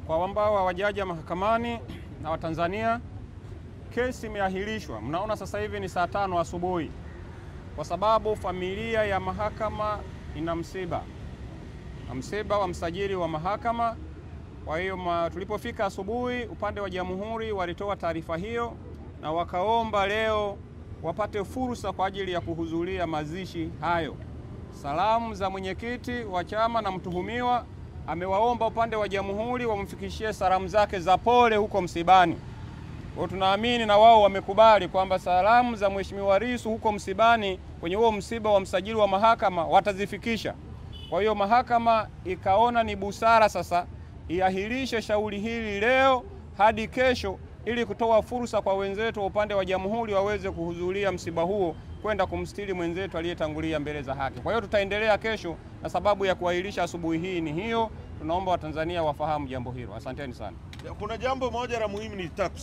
Kwa ambao hawajaja mahakamani na Watanzania, kesi imeahirishwa. Mnaona sasa hivi ni saa 5 asubuhi kwa sababu familia ya mahakama ina msiba wa msajili wa mahakama. Kwa hiyo tulipofika asubuhi, upande wa jamhuri walitoa taarifa hiyo na wakaomba leo wapate fursa kwa ajili ya kuhudhuria mazishi hayo. Salamu za mwenyekiti wa chama na mtuhumiwa amewaomba upande wa jamhuri wamfikishie salamu zake za pole huko msibani. Kwa tunaamini na wao wamekubali kwamba salamu za Mheshimiwa Lissu huko msibani kwenye huo msiba wa msajili wa mahakama watazifikisha. Kwa hiyo mahakama ikaona ni busara sasa iahirishe shauri hili leo hadi kesho ili kutoa fursa kwa wenzetu wa upande wa jamhuri waweze kuhudhuria msiba huo kwenda kumstiri mwenzetu aliyetangulia mbele za haki. Kwa hiyo tutaendelea kesho, na sababu ya kuahirisha asubuhi hii ni hiyo. Tunaomba Watanzania wafahamu jambo hilo. Asanteni sana. Kuna jambo moja la muhimu nitaka